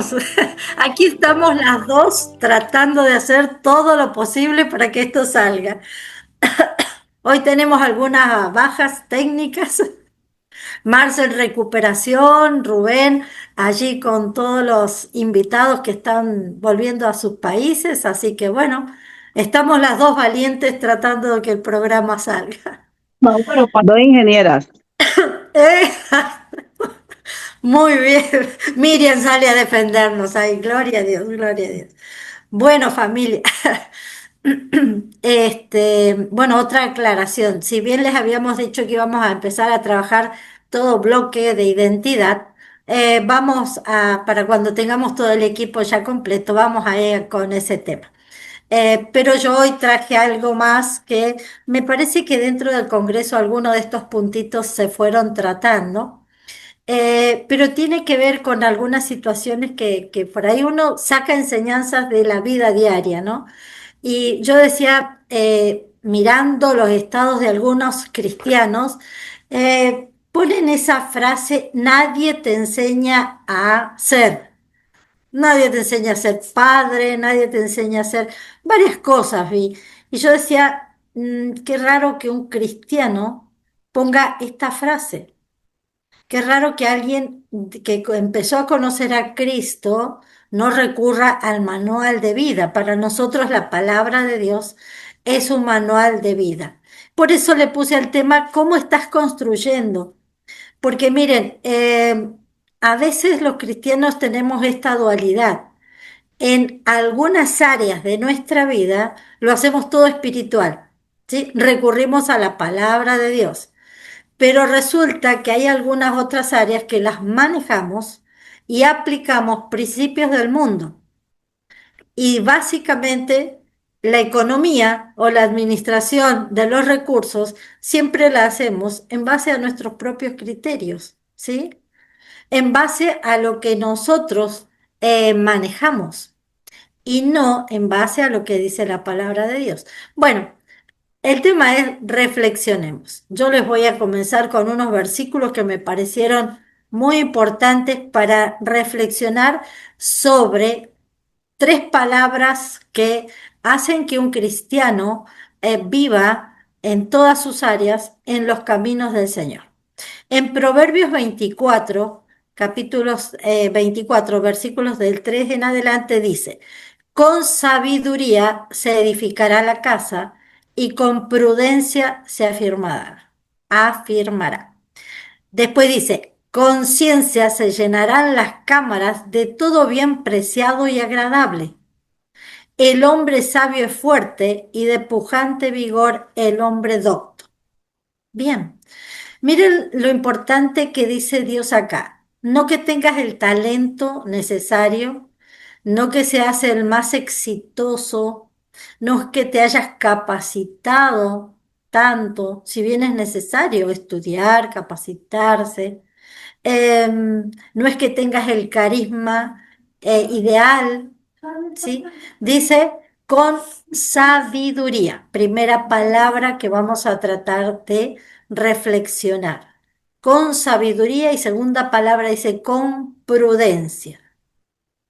estamos. Aquí estamos las dos tratando de hacer todo lo posible para que esto salga. Hoy tenemos algunas bajas técnicas. Marcel recuperación, Rubén allí con todos los invitados que están volviendo a sus países. Así que bueno, estamos las dos valientes tratando de que el programa salga. No, pero dos ingenieras. Eh, Muy bien. Miriam sale a defendernos. Ay, gloria a Dios, gloria a Dios. Bueno, familia. Bueno, otra aclaración. Si bien les habíamos dicho que íbamos a empezar a trabajar todo bloque de identidad, para cuando tengamos todo el equipo ya completo, vamos a ir con ese tema. Pero yo hoy traje algo más que me parece que dentro del Congreso algunos de estos puntitos se fueron tratando. Pero tiene que ver con algunas situaciones que por ahí uno saca enseñanzas de la vida diaria, ¿no? Y yo decía, mirando los estados de algunos cristianos, ponen esa frase, nadie te enseña a ser, nadie te enseña a ser padre, nadie te enseña a ser varias cosas, vi. Y yo decía, qué raro que un cristiano ponga esta frase. Qué raro que alguien que empezó a conocer a Cristo no recurra al manual de vida. Para nosotros la palabra de Dios es un manual de vida. Por eso le puse al tema, ¿cómo estás construyendo? Porque miren, a veces los cristianos tenemos esta dualidad. En algunas áreas de nuestra vida lo hacemos todo espiritual, ¿sí? Recurrimos a la palabra de Dios. Pero resulta que hay algunas otras áreas que las manejamos y aplicamos principios del mundo. Y básicamente la economía o la administración de los recursos siempre la hacemos en base a nuestros propios criterios, ¿sí? En base a lo que nosotros manejamos y no en base a lo que dice la palabra de Dios. Bueno. El tema es reflexionemos. Yo les voy a comenzar con unos versículos que me parecieron muy importantes para reflexionar sobre tres palabras que hacen que un cristiano viva en todas sus áreas en los caminos del Señor. En Proverbios 24, capítulos 24, versículos del 3 en adelante dice, con sabiduría se edificará la casa y con prudencia se afirmará. Afirmará. Después dice, con ciencia se llenarán las cámaras de todo bien preciado y agradable. El hombre sabio es fuerte y de pujante vigor el hombre docto. Bien. Miren lo importante que dice Dios acá. No que tengas el talento necesario, no que seas el más exitoso, no es que te hayas capacitado tanto, si bien es necesario estudiar, capacitarse, no es que tengas el carisma ideal, ¿sí? Dice con sabiduría, primera palabra que vamos a tratar de reflexionar. Con sabiduría y segunda palabra dice con prudencia,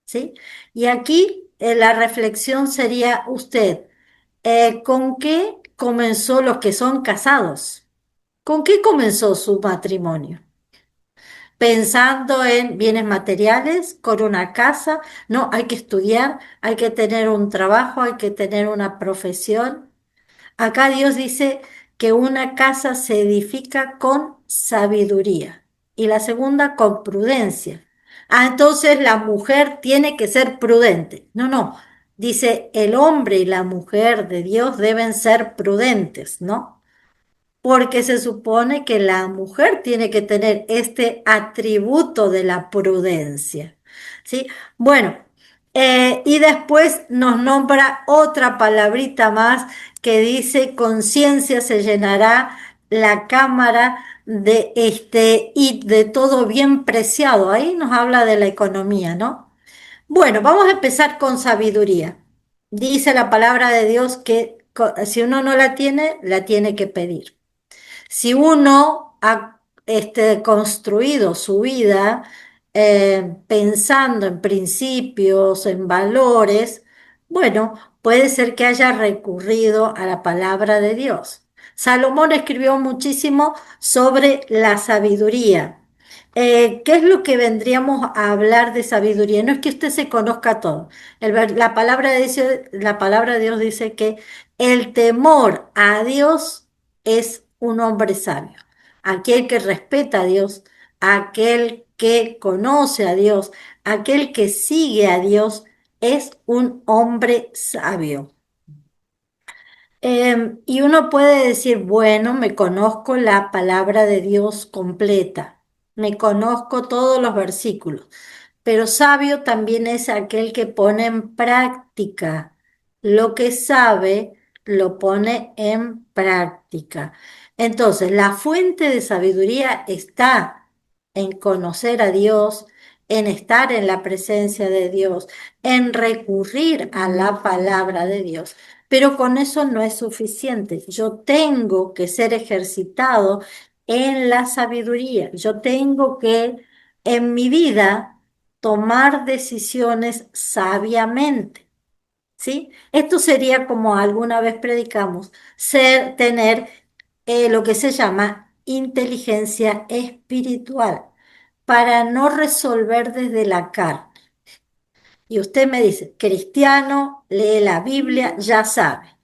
¿sí? Y aquí la reflexión sería usted, ¿con qué comenzó los que son casados? ¿Con qué comenzó su matrimonio? Pensando en bienes materiales, con una casa. No, hay que estudiar, hay que tener un trabajo, hay que tener una profesión. Acá Dios dice que una casa se edifica con sabiduría y la segunda con prudencia. Ah, entonces la mujer tiene que ser prudente. No, no. Dice el hombre y la mujer de Dios deben ser prudentes, ¿no? Porque se supone que la mujer tiene que tener este atributo de la prudencia, ¿sí? Bueno, y después nos nombra otra palabrita más que dice, conciencia se llenará la cámara de y de todo bien preciado. Ahí nos habla de la economía, ¿no? Bueno, vamos a empezar con sabiduría. Dice la palabra de Dios que si uno no la tiene que pedir. Si uno ha construido su vida pensando en principios, en valores, bueno, puede ser que haya recurrido a la palabra de Dios. Salomón escribió muchísimo sobre la sabiduría. ¿Qué es lo que vendríamos a hablar de sabiduría? No es que usted se conozca todo. La palabra de Dios dice que el temor a Dios es un hombre sabio. Aquel que respeta a Dios, aquel que conoce a Dios, aquel que sigue a Dios, es un hombre sabio. Y uno puede decir, bueno, me conozco la palabra de Dios completa, me conozco todos los versículos, pero sabio también es aquel que pone en práctica lo que sabe, lo pone en práctica. Entonces, la fuente de sabiduría está en conocer a Dios, en estar en la presencia de Dios, en recurrir a la palabra de Dios. Pero con eso no es suficiente. Yo tengo que ser ejercitado en la sabiduría. Yo tengo que en mi vida tomar decisiones sabiamente. ¿Sí? Esto sería como alguna vez predicamos, tener lo que se llama inteligencia espiritual para no resolver desde la carne. Y usted me dice, cristiano, lee la Biblia, ya sabe.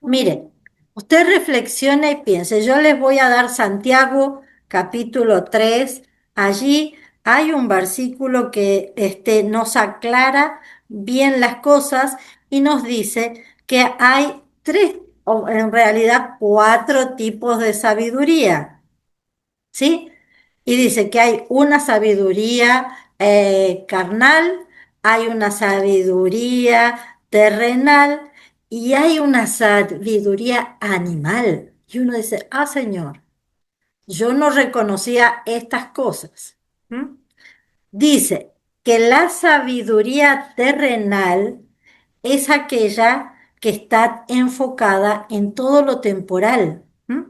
Mire, usted reflexione y piense, yo les voy a dar Santiago capítulo 3. Allí hay un versículo que nos aclara bien las cosas y nos dice que hay tres, o en realidad cuatro tipos de sabiduría. ¿Sí? Y dice que hay una sabiduría carnal, hay una sabiduría terrenal y hay una sabiduría animal. Y uno dice, ah, Señor, yo no reconocía estas cosas. ¿Mm? Dice que la sabiduría terrenal es aquella que está enfocada en todo lo temporal. ¿M?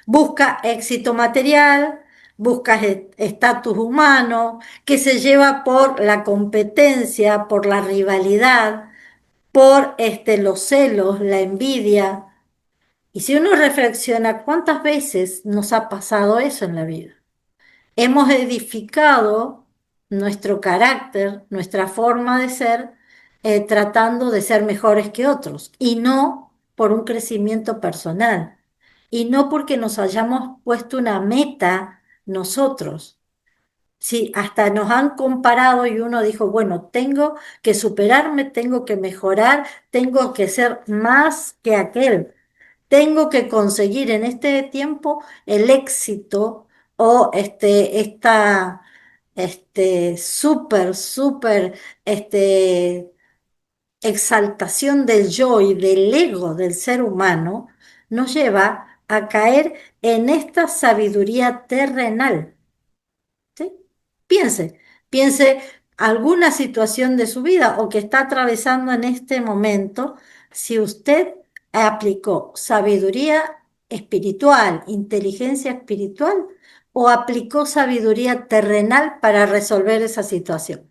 Busca éxito material, busca estatus humano, que se lleva por la competencia, por la rivalidad, por los celos, la envidia. Y si uno reflexiona, ¿cuántas veces nos ha pasado eso en la vida? Hemos edificado nuestro carácter, nuestra forma de ser, tratando de ser mejores que otros y no por un crecimiento personal y no porque nos hayamos puesto una meta nosotros. Sí, hasta nos han comparado y uno dijo, bueno, tengo que superarme, tengo que mejorar, tengo que ser más que aquel. Tengo que conseguir en este tiempo el éxito o esta súper exaltación del yo y del ego del ser humano nos lleva a caer en esta sabiduría terrenal. ¿Sí? Piense, piense alguna situación de su vida o que está atravesando en este momento, si usted aplicó sabiduría espiritual, inteligencia espiritual, o aplicó sabiduría terrenal para resolver esa situación.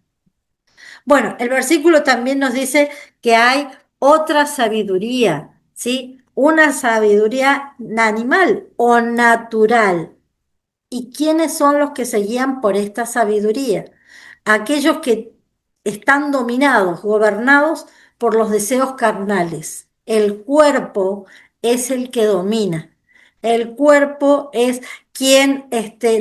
Bueno, el versículo también nos dice que hay otra sabiduría, ¿sí? Una sabiduría animal o natural. ¿Y quiénes son los que se guían por esta sabiduría? Aquellos que están dominados, gobernados por los deseos carnales. El cuerpo es el que domina. El cuerpo es quien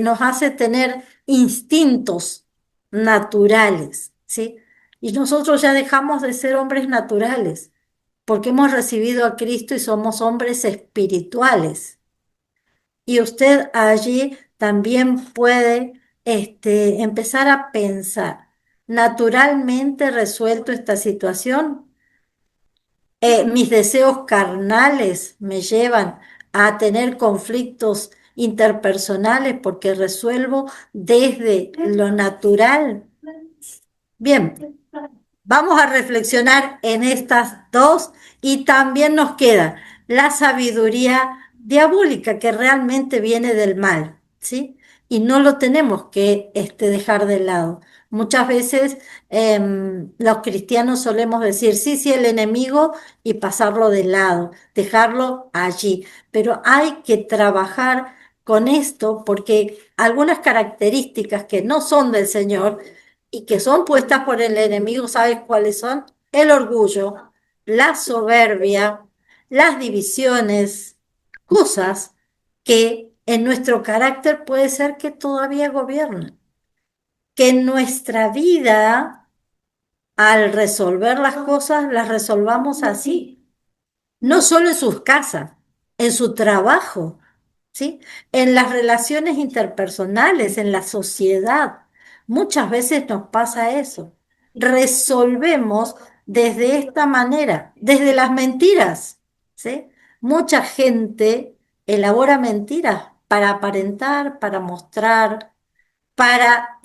nos hace tener instintos naturales, ¿sí? Y nosotros ya dejamos de ser hombres naturales porque hemos recibido a Cristo y somos hombres espirituales. Y usted allí también puede empezar a pensar, naturalmente resuelto esta situación. Mis deseos carnales me llevan a tener conflictos interpersonales porque resuelvo desde lo natural. Bien, vamos a reflexionar en estas dos y también nos queda la sabiduría diabólica que realmente viene del mal. ¿sí? Y no lo tenemos que dejar de lado. Muchas veces los cristianos solemos decir, sí, sí, el enemigo y pasarlo de lado, dejarlo allí. Pero hay que trabajar con esto porque algunas características que no son del Señor y que son puestas por el enemigo, ¿sabes cuáles son? El orgullo, la soberbia, las divisiones, cosas que en nuestro carácter puede ser que todavía gobiernan, que en nuestra vida, al resolver las cosas, las resolvamos así, no solo en sus casas, en su trabajo, ¿sí? En las relaciones interpersonales, en la sociedad. Muchas veces nos pasa eso. Resolvemos desde esta manera, desde las mentiras, ¿sí? Mucha gente elabora mentiras para aparentar, para mostrar, para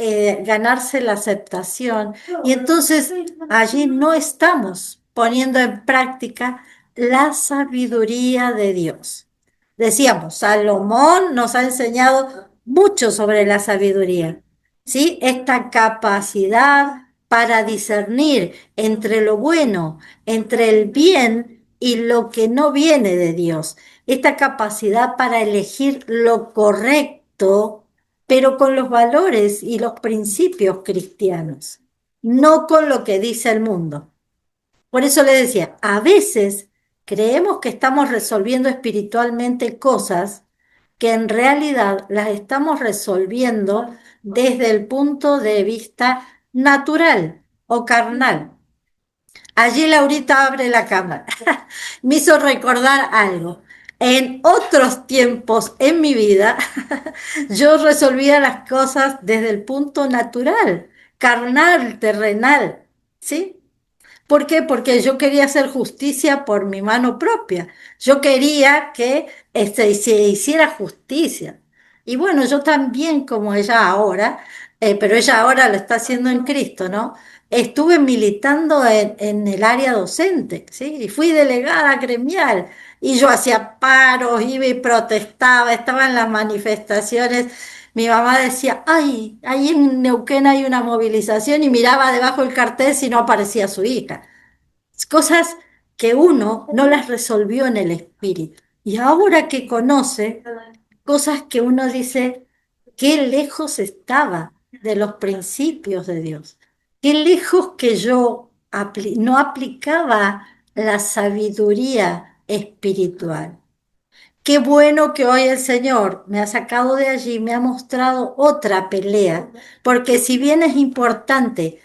ganarse la aceptación. Y entonces allí no estamos poniendo en práctica la sabiduría de Dios. Decíamos, Salomón nos ha enseñado mucho sobre la sabiduría, ¿sí? Esta capacidad para discernir entre lo bueno, entre el bien y lo que no viene de Dios. Esta capacidad para elegir lo correcto pero con los valores y los principios cristianos, no con lo que dice el mundo. Por eso le decía, a veces creemos que estamos resolviendo espiritualmente cosas que en realidad las estamos resolviendo desde el punto de vista natural o carnal. Allí Laurita abre la cámara. Me hizo recordar algo. En otros tiempos en mi vida, yo resolvía las cosas desde el punto natural, carnal, terrenal, ¿sí? ¿Por qué? Porque yo quería hacer justicia por mi mano propia. Yo quería que se hiciera justicia. Y bueno, yo también, como ella ahora, pero ella ahora lo está haciendo en Cristo, ¿no? Estuve militando en el área docente, ¿sí? Y fui delegada gremial. Y yo hacía paros, iba y protestaba, estaba en las manifestaciones. Mi mamá decía, ay, ahí en Neuquén hay una movilización y miraba debajo del cartel si no aparecía su hija. Cosas que uno no las resolvió en el espíritu. Y ahora que conoce, cosas que uno dice, qué lejos estaba de los principios de Dios. Qué lejos que yo no aplicaba la sabiduría espiritual. Qué bueno que hoy el Señor me ha sacado de allí, me ha mostrado otra pelea, porque si bien es importante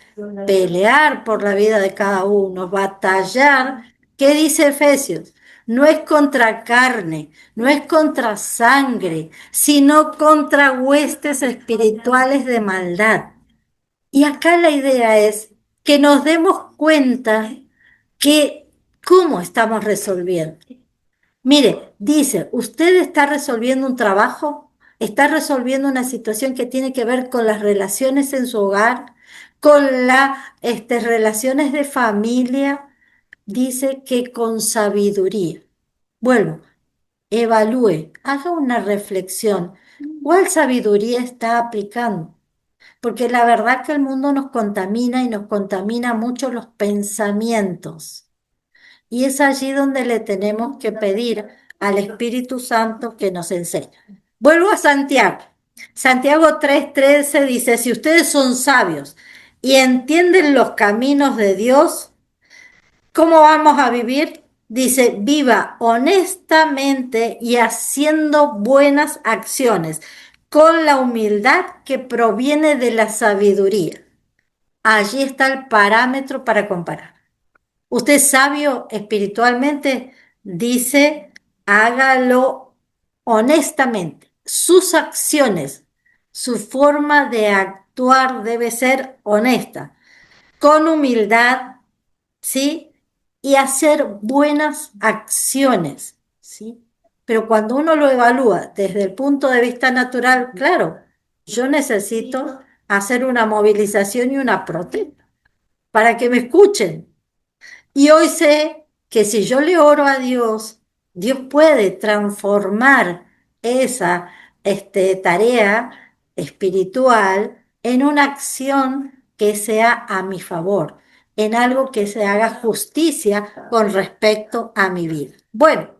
pelear por la vida de cada uno, batallar, ¿qué dice Efesios? No es contra carne, no es contra sangre, sino contra huestes espirituales de maldad. Y acá la idea es que nos demos cuenta que cómo estamos resolviendo. Mire, dice, usted está resolviendo un trabajo, está resolviendo una situación que tiene que ver con las relaciones en su hogar, con las relaciones de familia, dice que con sabiduría. Bueno, evalúe, haga una reflexión. ¿Cuál sabiduría está aplicando? Porque la verdad que el mundo nos contamina y nos contamina mucho los pensamientos. Y es allí donde le tenemos que pedir al Espíritu Santo que nos enseñe. Vuelvo a Santiago. Santiago 3:13 dice, si ustedes son sabios y entienden los caminos de Dios, ¿cómo vamos a vivir? Dice, viva honestamente y haciendo buenas acciones, con la humildad que proviene de la sabiduría. Allí está el parámetro para comparar. Usted es sabio espiritualmente, dice, hágalo honestamente. Sus acciones, su forma de actuar debe ser honesta, con humildad, ¿sí? Y hacer buenas acciones, ¿sí? Pero cuando uno lo evalúa desde el punto de vista natural, claro, yo necesito hacer una movilización y una protesta para que me escuchen. Y hoy sé que si yo le oro a Dios, Dios puede transformar esa tarea espiritual en una acción que sea a mi favor, en algo que se haga justicia con respecto a mi vida. Bueno,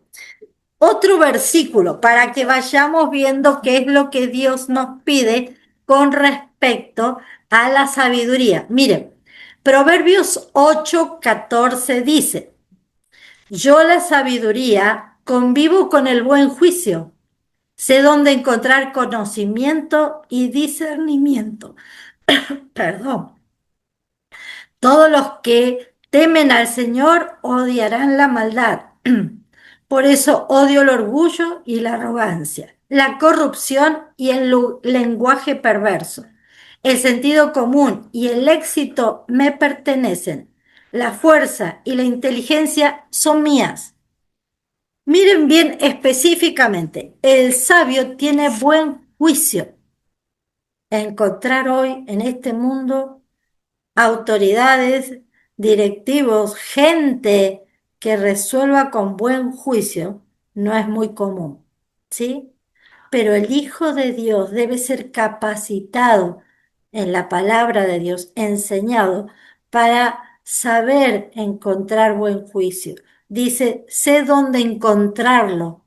otro versículo para que vayamos viendo qué es lo que Dios nos pide con respecto a la sabiduría. Miren, Proverbios 8:14 dice, yo la sabiduría convivo con el buen juicio. Sé dónde encontrar conocimiento y discernimiento. Perdón. Todos los que temen al Señor odiarán la maldad. Por eso odio el orgullo y la arrogancia, la corrupción y el lenguaje perverso. El sentido común y el éxito me pertenecen. La fuerza y la inteligencia son mías. Miren bien específicamente, el sabio tiene buen juicio. Encontrar hoy en este mundo autoridades, directivos, gente que resuelva con buen juicio no es muy común, ¿sí? Pero el Hijo de Dios debe ser capacitado en la palabra de Dios, enseñado para saber encontrar buen juicio. Dice, sé dónde encontrarlo,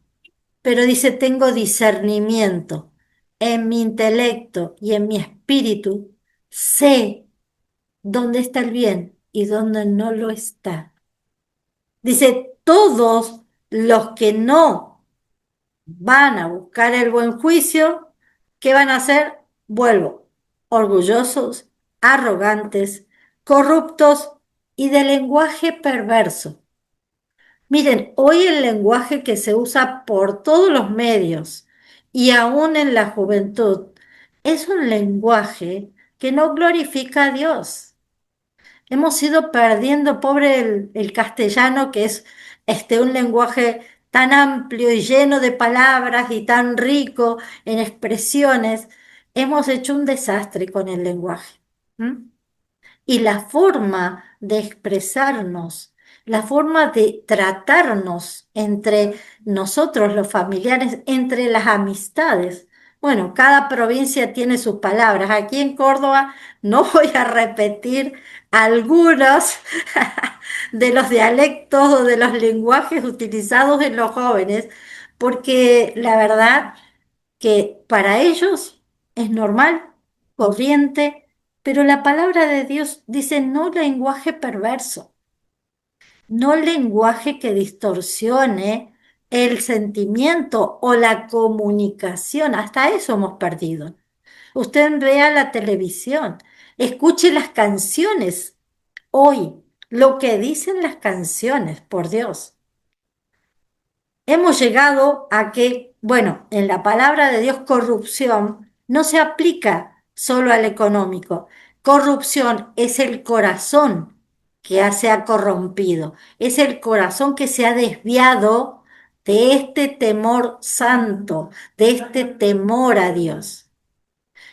pero dice, tengo discernimiento en mi intelecto y en mi espíritu, sé dónde está el bien y dónde no lo está. Dice, todos los que no van a buscar el buen juicio, ¿qué van a hacer? Vuelvo, orgullosos, arrogantes, corruptos y de lenguaje perverso. Miren, hoy el lenguaje que se usa por todos los medios y aún en la juventud es un lenguaje que no glorifica a Dios. Hemos ido perdiendo, pobre el castellano, que es un lenguaje tan amplio y lleno de palabras y tan rico en expresiones. Hemos hecho un desastre con el lenguaje. ¿M? Y la forma de expresarnos, la forma de tratarnos entre nosotros, los familiares, entre las amistades. Bueno, cada provincia tiene sus palabras. Aquí en Córdoba no voy a repetir algunos de los dialectos o de los lenguajes utilizados en los jóvenes, porque la verdad que para ellos es normal, corriente, pero la palabra de Dios dice no lenguaje perverso, no lenguaje que distorsione el sentimiento o la comunicación. Hasta eso hemos perdido. Usted vea la televisión, escuche las canciones hoy, lo que dicen las canciones, por Dios. Hemos llegado a que, bueno, en la palabra de Dios, corrupción no se aplica solo al económico. Corrupción es el corazón que se ha corrompido, es el corazón que se ha desviado de este temor santo, de este temor a Dios.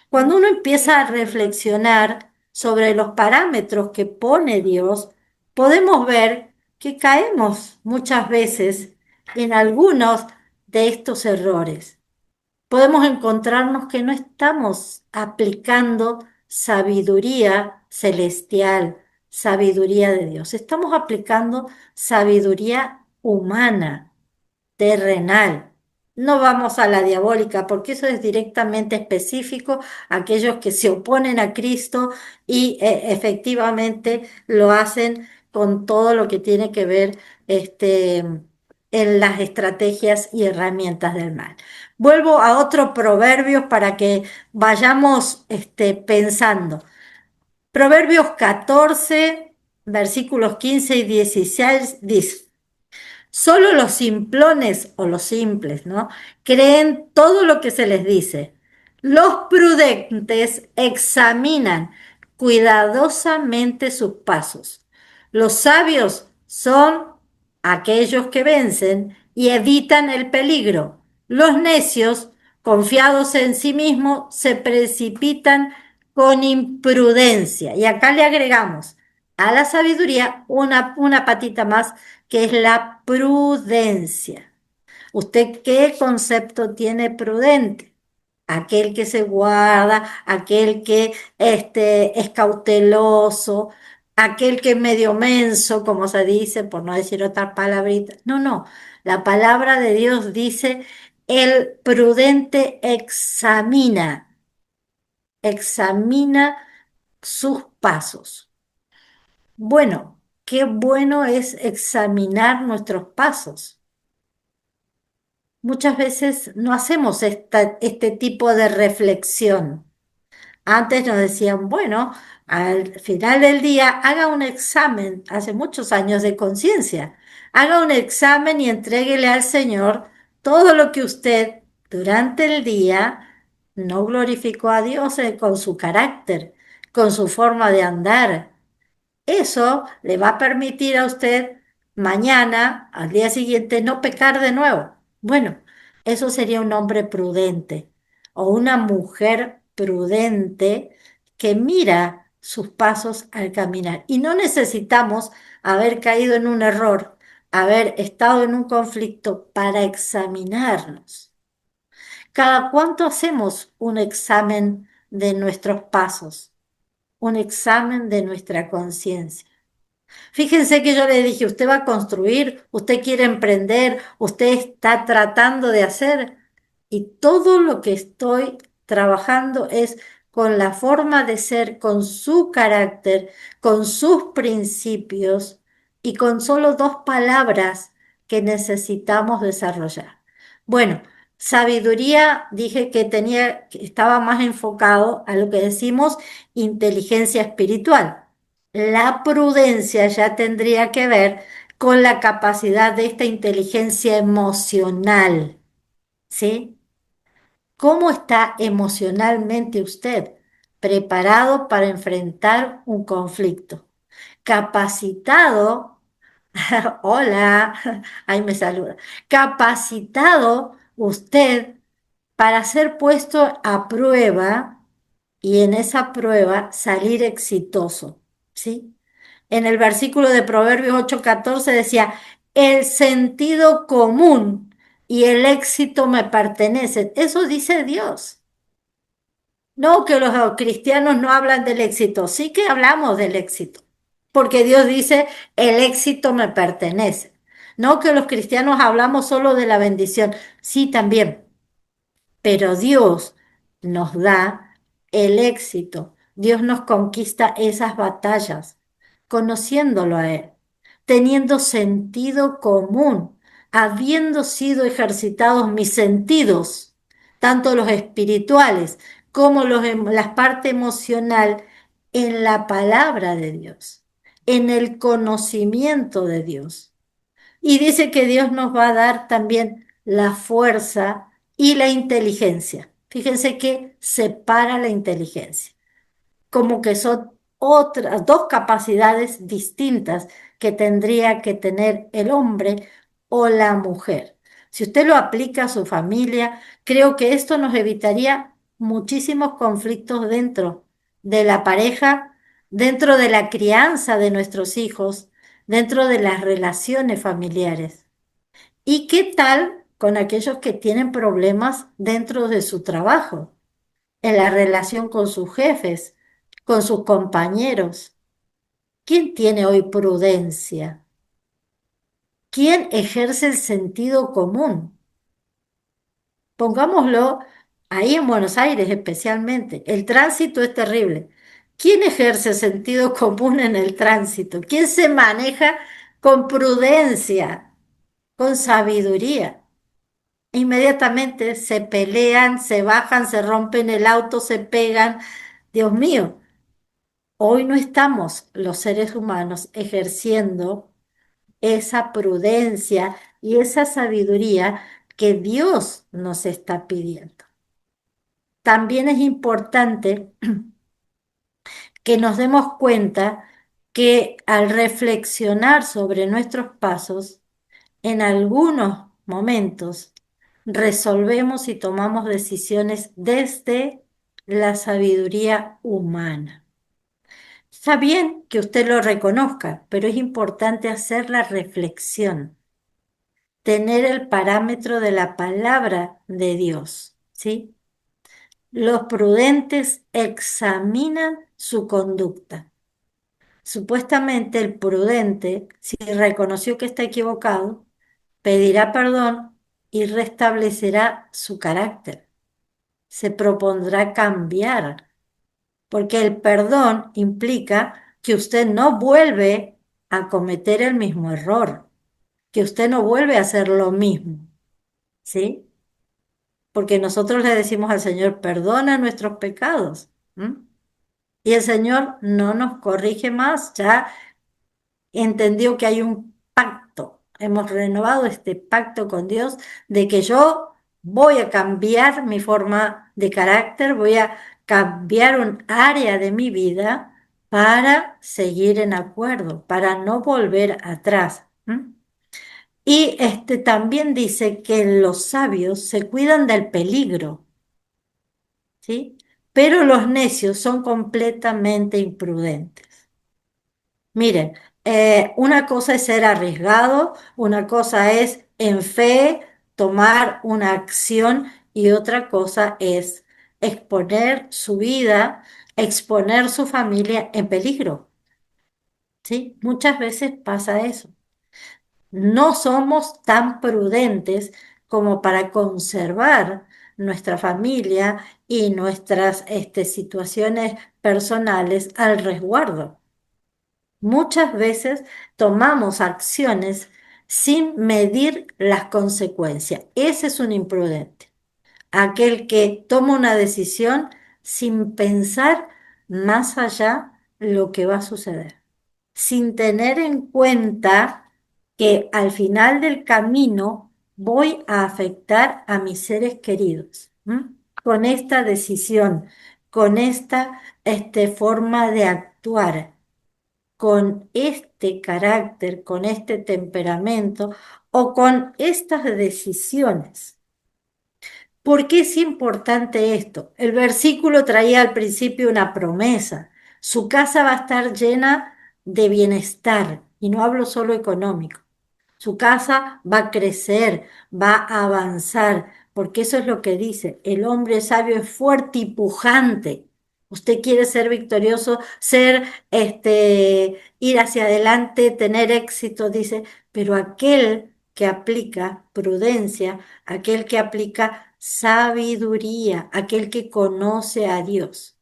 Cuando uno empieza a reflexionar sobre los parámetros que pone Dios, podemos ver que caemos muchas veces en algunos de estos errores. Podemos encontrarnos que no estamos aplicando sabiduría celestial, sabiduría de Dios. Estamos aplicando sabiduría humana, terrenal. No vamos a la diabólica porque eso es directamente específico a aquellos que se oponen a Cristo y efectivamente lo hacen con todo lo que tiene que ver en las estrategias y herramientas del mal. Vuelvo a otro proverbio para que vayamos pensando. Proverbios 14, versículos 15 y 16 dice. Solo los simplones o los simples, ¿no? Creen todo lo que se les dice. Los prudentes examinan cuidadosamente sus pasos. Los sabios son aquellos que vencen y evitan el peligro. Los necios, confiados en sí mismos, se precipitan con imprudencia. Y acá le agregamos a la sabiduría una patita más que es la prudencia. ¿Usted qué concepto tiene prudente? aquel que se guarda, aquel que es cauteloso, aquel que es medio menso, como se dice, por no decir otra palabrita. No, no, la palabra de Dios dice, el prudente examina sus pasos. Bueno, qué bueno es examinar nuestros pasos. Muchas veces no hacemos este tipo de reflexión. Antes nos decían, bueno, al final del día haga un examen, hace muchos años de conciencia, haga un examen y entréguele al Señor todo lo que usted durante el día no glorificó a Dios con su carácter, con su forma de andar. Eso le va a permitir a usted mañana, al día siguiente, no pecar de nuevo. Bueno, eso sería un hombre prudente o una mujer prudente que mira sus pasos al caminar. Y no necesitamos haber caído en un error, haber estado en un conflicto para examinarnos. ¿Cada cuánto hacemos un examen de nuestros pasos, un examen de nuestra conciencia? Fíjense que yo le dije, usted va a construir, usted quiere emprender, usted está tratando de hacer y todo lo que estoy trabajando es con la forma de ser, con su carácter, con sus principios y con solo dos palabras que necesitamos desarrollar. Bueno, sabiduría dije que estaba más enfocado a lo que decimos inteligencia espiritual. La prudencia ya tendría que ver con la capacidad de esta inteligencia emocional, ¿sí? ¿Cómo está emocionalmente usted preparado para enfrentar un conflicto? Capacitado, hola, ahí me saluda, capacitado usted para ser puesto a prueba y en esa prueba salir exitoso, ¿sí? En el versículo de Proverbios 8:14 decía, el sentido común y el éxito me pertenecen. Eso dice Dios. No que los cristianos no hablan del éxito, sí que hablamos del éxito, porque Dios dice, el éxito me pertenece. No que los cristianos hablamos solo de la bendición, sí también, pero Dios nos da el éxito. Dios nos conquista esas batallas, conociéndolo a Él, teniendo sentido común, habiendo sido ejercitados mis sentidos, tanto los espirituales como la parte emocional, en la palabra de Dios, en el conocimiento de Dios. Y dice que Dios nos va a dar también la fuerza y la inteligencia. Fíjense que separa la inteligencia, como que son otras dos capacidades distintas que tendría que tener el hombre o la mujer. Si usted lo aplica a su familia, creo que esto nos evitaría muchísimos conflictos dentro de la pareja, dentro de la crianza de nuestros hijos, dentro de las relaciones familiares. ¿Y qué tal con aquellos que tienen problemas dentro de su trabajo, en la relación con sus jefes, con sus compañeros? ¿Quién tiene hoy prudencia? ¿Quién ejerce el sentido común? Pongámoslo ahí en Buenos Aires especialmente. El tránsito es terrible. ¿Quién ejerce sentido común en el tránsito? ¿Quién se maneja con prudencia, con sabiduría? Inmediatamente se pelean, se bajan, se rompen el auto, se pegan. Dios mío, hoy no estamos los seres humanos ejerciendo esa prudencia y esa sabiduría que Dios nos está pidiendo. También es importante que nos demos cuenta que al reflexionar sobre nuestros pasos, en algunos momentos resolvemos y tomamos decisiones desde la sabiduría humana. Está bien que usted lo reconozca, pero es importante hacer la reflexión, tener el parámetro de la palabra de Dios, ¿sí? Los prudentes examinan su conducta. Supuestamente el prudente, si reconoció que está equivocado, pedirá perdón y restablecerá su carácter. Se propondrá cambiar, porque el perdón implica que usted no vuelve a cometer el mismo error, que usted no vuelve a hacer lo mismo, ¿sí? Porque nosotros le decimos al Señor, perdona nuestros pecados. ¿M? Y el Señor no nos corrige más, ya entendió que hay un pacto. Hemos renovado este pacto con Dios de que yo voy a cambiar mi forma de carácter, voy a cambiar un área de mi vida para seguir en acuerdo, para no volver atrás. ¿M? Y también dice que los sabios se cuidan del peligro, ¿sí? Pero los necios son completamente imprudentes. Miren, una cosa es ser arriesgado, una cosa es en fe tomar una acción y otra cosa es exponer su vida, exponer su familia en peligro, ¿sí? Muchas veces pasa eso. No somos tan prudentes como para conservar nuestra familia y nuestras situaciones personales al resguardo. Muchas veces tomamos acciones sin medir las consecuencias. Ese es un imprudente, aquel que toma una decisión sin pensar más allá lo que va a suceder, sin tener en cuenta que al final del camino voy a afectar a mis seres queridos. ¿M? Con esta decisión, con esta forma de actuar, con este carácter, con este temperamento o con estas decisiones. ¿Por qué es importante esto? El versículo traía al principio una promesa. Su casa va a estar llena de bienestar, y no hablo solo económico. Su casa va a crecer, va a avanzar, porque eso es lo que dice. El hombre sabio es fuerte y pujante. Usted quiere ser victorioso, ir hacia adelante, tener éxito, dice, pero aquel que aplica prudencia, aquel que aplica sabiduría, aquel que conoce a Dios.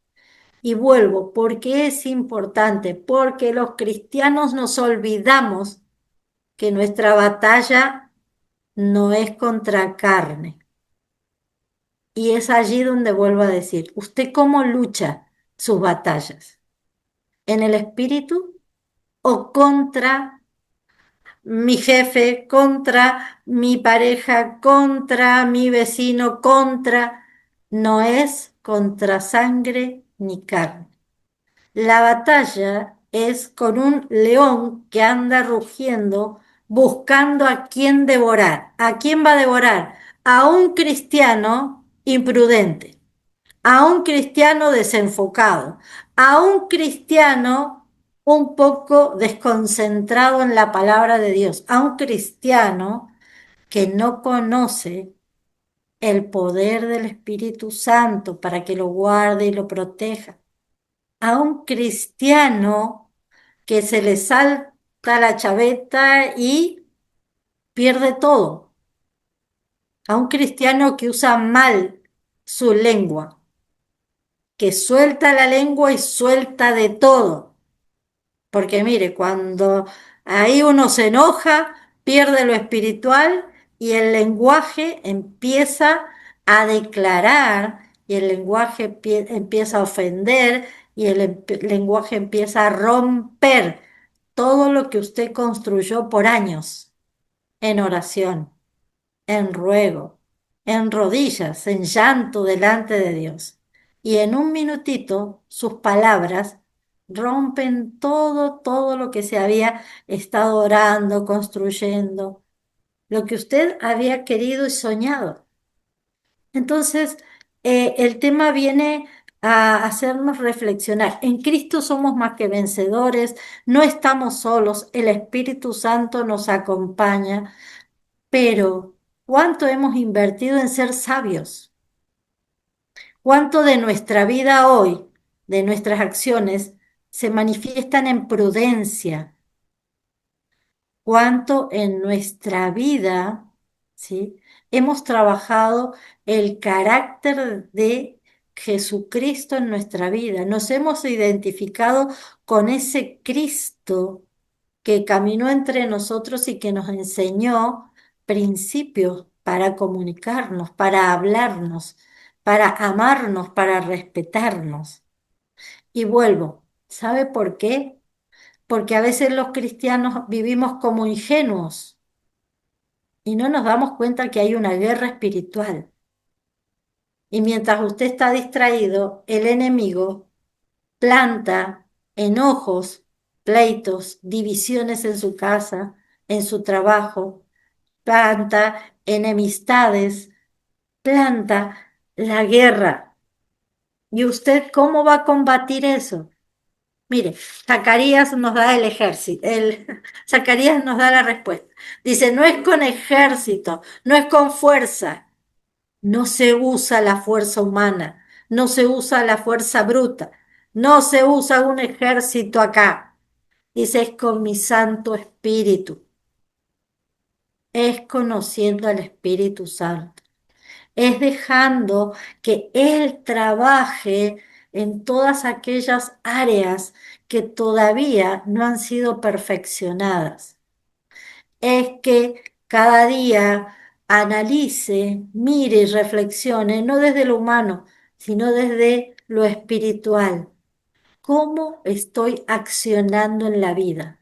Y vuelvo, ¿por qué es importante? Porque los cristianos nos olvidamos que nuestra batalla no es contra carne. Y es allí donde vuelvo a decir, ¿usted cómo lucha sus batallas? ¿En el espíritu o contra mi jefe, contra mi pareja, contra mi vecino, contra... No es contra sangre ni carne. La batalla es con un león que anda rugiendo buscando a quién devorar. ¿A quién va a devorar? A un cristiano imprudente, a un cristiano desenfocado, a un cristiano un poco desconcentrado en la palabra de Dios, a un cristiano que no conoce el poder del Espíritu Santo para que lo guarde y lo proteja, a un cristiano que se le salta la chaveta y pierde todo, a un cristiano que usa mal su lengua, que suelta la lengua y suelta de todo. Porque mire, cuando ahí uno se enoja, pierde lo espiritual y el lenguaje empieza a declarar y el lenguaje empieza a ofender y el lenguaje empieza a romper todo lo que usted construyó por años en oración, en ruego, en rodillas, en llanto delante de Dios. Y en un minutito sus palabras rompen todo lo que se había estado orando, construyendo, lo que usted había querido y soñado. Entonces, el tema viene a hacernos reflexionar. En Cristo somos más que vencedores, no estamos solos, el Espíritu Santo nos acompaña, pero ¿cuánto hemos invertido en ser sabios? ¿Cuánto de nuestra vida hoy, de nuestras acciones, se manifiestan en prudencia? ¿Cuánto en nuestra vida, ¿sí? hemos trabajado el carácter de Jesucristo en nuestra vida? Nos hemos identificado con ese Cristo que caminó entre nosotros y que nos enseñó principios para comunicarnos, para hablarnos, para amarnos, para respetarnos. Y vuelvo, ¿sabe por qué? Porque a veces los cristianos vivimos como ingenuos y no nos damos cuenta que hay una guerra espiritual. Y mientras usted está distraído, el enemigo planta enojos, pleitos, divisiones en su casa, en su trabajo, planta enemistades, planta la guerra. ¿Y usted cómo va a combatir eso? Mire, Zacarías nos da el ejército, Zacarías nos da la respuesta. Dice, no es con ejército, no es con fuerza, no se usa la fuerza humana, no se usa la fuerza bruta, no se usa un ejército acá. Dice, es con mi Santo Espíritu, es conociendo al Espíritu Santo, es dejando que Él trabaje en todas aquellas áreas que todavía no han sido perfeccionadas. Es que cada día analice, mire y reflexione, no desde lo humano, sino desde lo espiritual. ¿Cómo estoy accionando en la vida?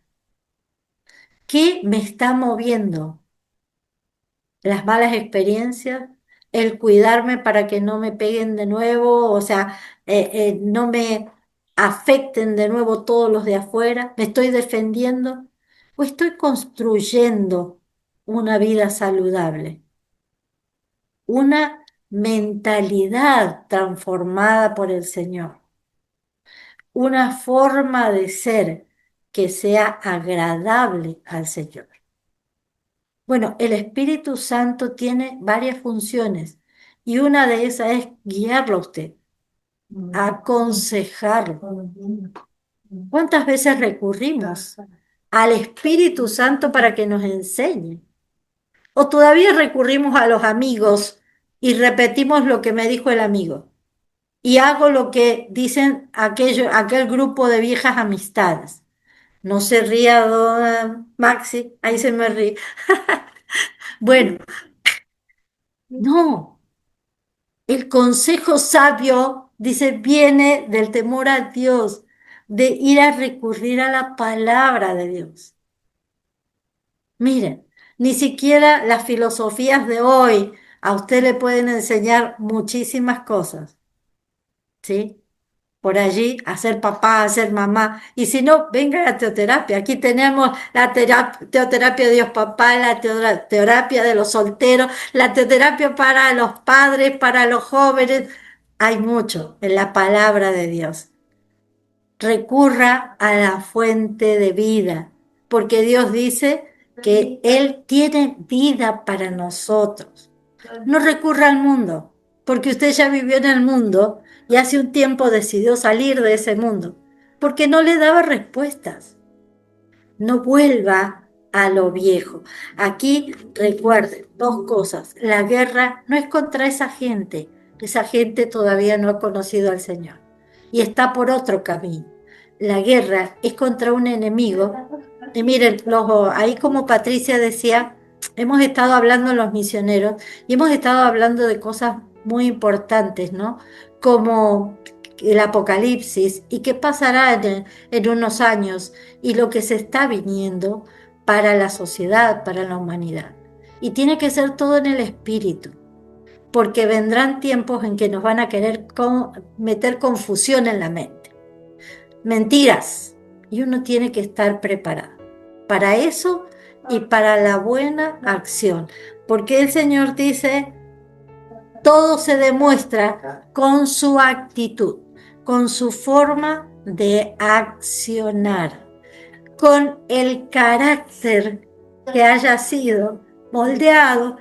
¿Qué me está moviendo? ¿Las malas experiencias? ¿El cuidarme para que no me peguen de nuevo? O sea, no me afecten de nuevo todos los de afuera. ¿Me estoy defendiendo? ¿O estoy construyendo una vida saludable? Una mentalidad transformada por el Señor. Una forma de ser que sea agradable al Señor. Bueno, el Espíritu Santo tiene varias funciones y una de esas es guiarlo a usted, aconsejarlo. ¿Cuántas veces recurrimos al Espíritu Santo para que nos enseñe? ¿O todavía recurrimos a los amigos y repetimos lo que me dijo el amigo? Y hago lo que dicen aquel grupo de viejas amistades. No se ría, don Maxi, ahí se me ríe. Bueno, no. El consejo sabio, dice, viene del temor a Dios, de ir a recurrir a la palabra de Dios. Miren, ni siquiera las filosofías de hoy a usted le pueden enseñar muchísimas cosas, ¿sí? Por allí, a ser papá, a ser mamá. Y si no, venga a la teoterapia. Aquí tenemos la teoterapia de Dios papá, la teoterapia de los solteros, la teoterapia para los padres, para los jóvenes. Hay mucho en la palabra de Dios. Recurra a la fuente de vida, porque Dios dice que Él tiene vida para nosotros. No recurra al mundo, porque usted ya vivió en el mundo y hace un tiempo decidió salir de ese mundo, porque no le daba respuestas. No vuelva a lo viejo. Aquí recuerden dos cosas. La guerra no es contra esa gente todavía no ha conocido al Señor y está por otro camino. La guerra es contra un enemigo. Y miren, ahí como Patricia decía, hemos estado hablando los misioneros y hemos estado hablando de cosas muy importantes, ¿no? Como el Apocalipsis y qué pasará en unos años y lo que se está viniendo para la sociedad, para la humanidad. Y tiene que ser todo en el espíritu, porque vendrán tiempos en que nos van a querer meter confusión en la mente. Mentiras. Y uno tiene que estar preparado para eso y para la buena acción. Porque el Señor dice, todo se demuestra con su actitud, con su forma de accionar, con el carácter que haya sido moldeado,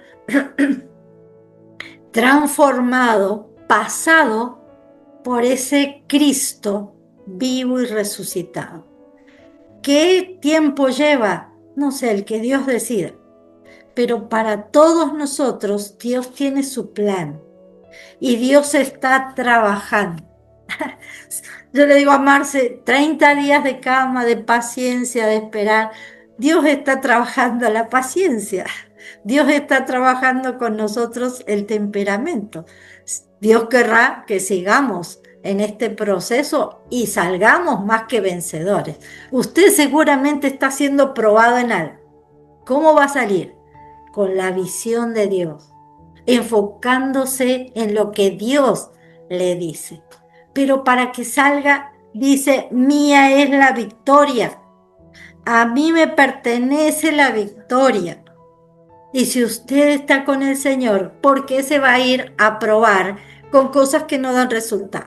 transformado pasado por ese Cristo vivo y resucitado. ¿Qué tiempo lleva? No sé, el que Dios decida. Pero para todos nosotros Dios tiene su plan y Dios está trabajando. Yo le digo a Marce, 30 días de cama, de paciencia, de esperar. Dios está trabajando la paciencia. Dios está trabajando con nosotros el temperamento. Dios querrá que sigamos en este proceso y salgamos más que vencedores. Usted seguramente está siendo probado en algo. ¿Cómo va a salir? Con la visión de Dios, enfocándose en lo que Dios le dice. Pero para que salga, dice, mía es la victoria. A mí me pertenece la victoria. Y si usted está con el Señor, ¿por qué se va a ir a probar con cosas que no dan resultado?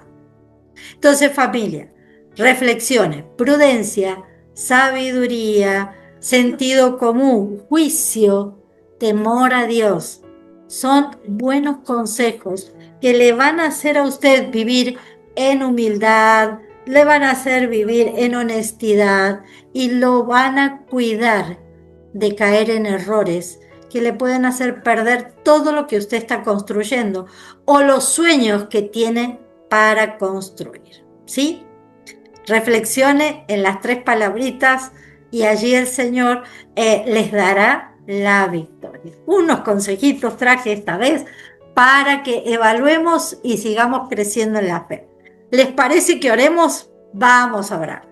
Entonces, familia, reflexiones, prudencia, sabiduría, sentido común, juicio, temor a Dios. Son buenos consejos que le van a hacer a usted vivir en humildad, le van a hacer vivir en honestidad y lo van a cuidar de caer en errores que le pueden hacer perder todo lo que usted está construyendo o los sueños que tiene para construir. ¿Sí? Reflexione en las 3 palabritas y allí el Señor les dará la victoria. Unos consejitos traje esta vez para que evaluemos y sigamos creciendo en la fe. ¿Les parece que oremos? Vamos a orar.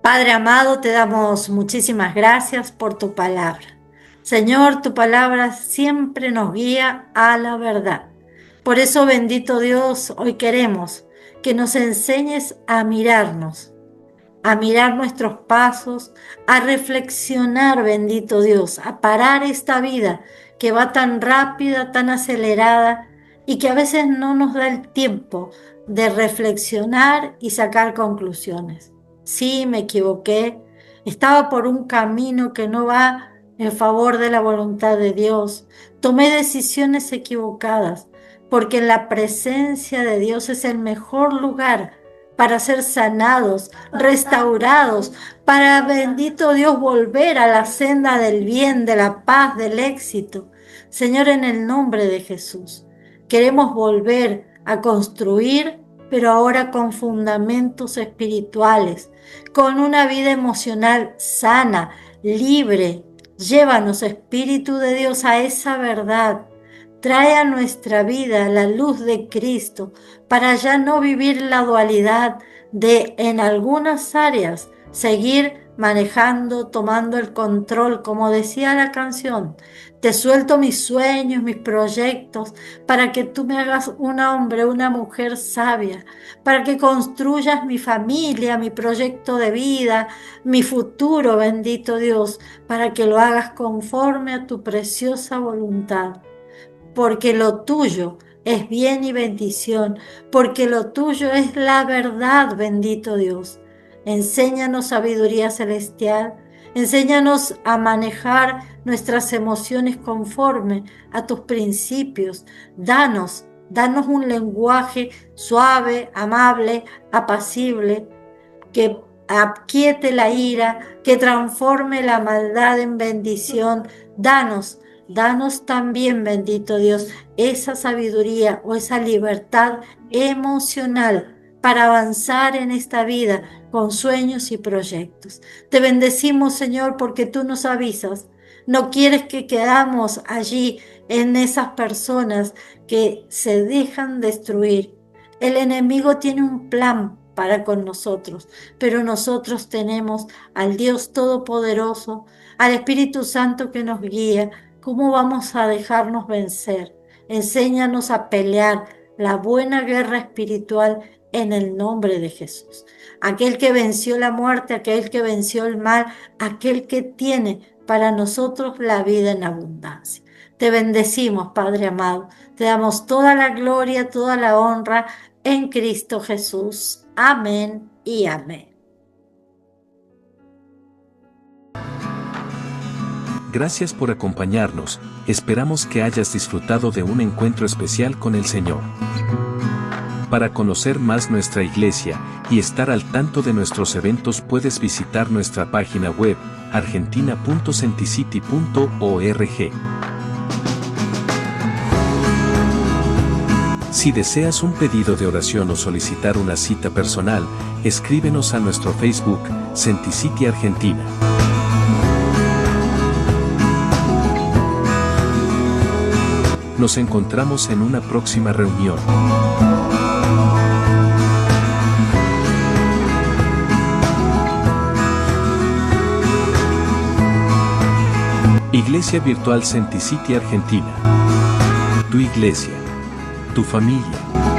Padre amado, te damos muchísimas gracias por tu palabra. Señor, tu palabra siempre nos guía a la verdad. Por eso, bendito Dios, hoy queremos que nos enseñes a mirar nuestros pasos, a reflexionar, bendito Dios, a parar esta vida que va tan rápida, tan acelerada y que a veces no nos da el tiempo de reflexionar y sacar conclusiones. Sí, me equivoqué, estaba por un camino que no va en favor de la voluntad de Dios, tomé decisiones equivocadas, porque en la presencia de Dios es el mejor lugar para ser sanados, restaurados, para, bendito Dios, volver a la senda del bien, de la paz, del éxito. Señor, en el nombre de Jesús, queremos volver a construir, pero ahora con fundamentos espirituales, con una vida emocional sana, libre. Llévanos, Espíritu de Dios, a esa verdad. Trae a nuestra vida la luz de Cristo para ya no vivir la dualidad de en algunas áreas seguir manejando, tomando el control, como decía la canción. Te suelto mis sueños, mis proyectos, para que tú me hagas un hombre, una mujer sabia, para que construyas mi familia, mi proyecto de vida, mi futuro, bendito Dios, para que lo hagas conforme a tu preciosa voluntad. Porque lo tuyo es bien y bendición, porque lo tuyo es la verdad, bendito Dios. Enséñanos sabiduría celestial, enséñanos a manejar nuestras emociones conforme a tus principios. Danos un lenguaje suave, amable, apacible, que aquiete la ira, que transforme la maldad en bendición. Danos también, bendito Dios, esa sabiduría o esa libertad emocional para avanzar en esta vida con sueños y proyectos. Te bendecimos, Señor, porque tú nos avisas. No quieres que quedamos allí en esas personas que se dejan destruir. El enemigo tiene un plan para con nosotros, pero nosotros tenemos al Dios Todopoderoso, al Espíritu Santo que nos guía. ¿Cómo vamos a dejarnos vencer? Enséñanos a pelear la buena guerra espiritual en el nombre de Jesús. Aquel que venció la muerte, aquel que venció el mal, aquel que tiene para nosotros la vida en abundancia. Te bendecimos, Padre amado. Te damos toda la gloria, toda la honra en Cristo Jesús. Amén y amén. Gracias por acompañarnos, esperamos que hayas disfrutado de un encuentro especial con el Señor. Para conocer más nuestra iglesia y estar al tanto de nuestros eventos puedes visitar nuestra página web argentina.senticity.org. Si deseas un pedido de oración o solicitar una cita personal, escríbenos a nuestro Facebook, Senticity Argentina. Nos encontramos en una próxima reunión. Iglesia Virtual Senticity Argentina. Tu iglesia. Tu familia.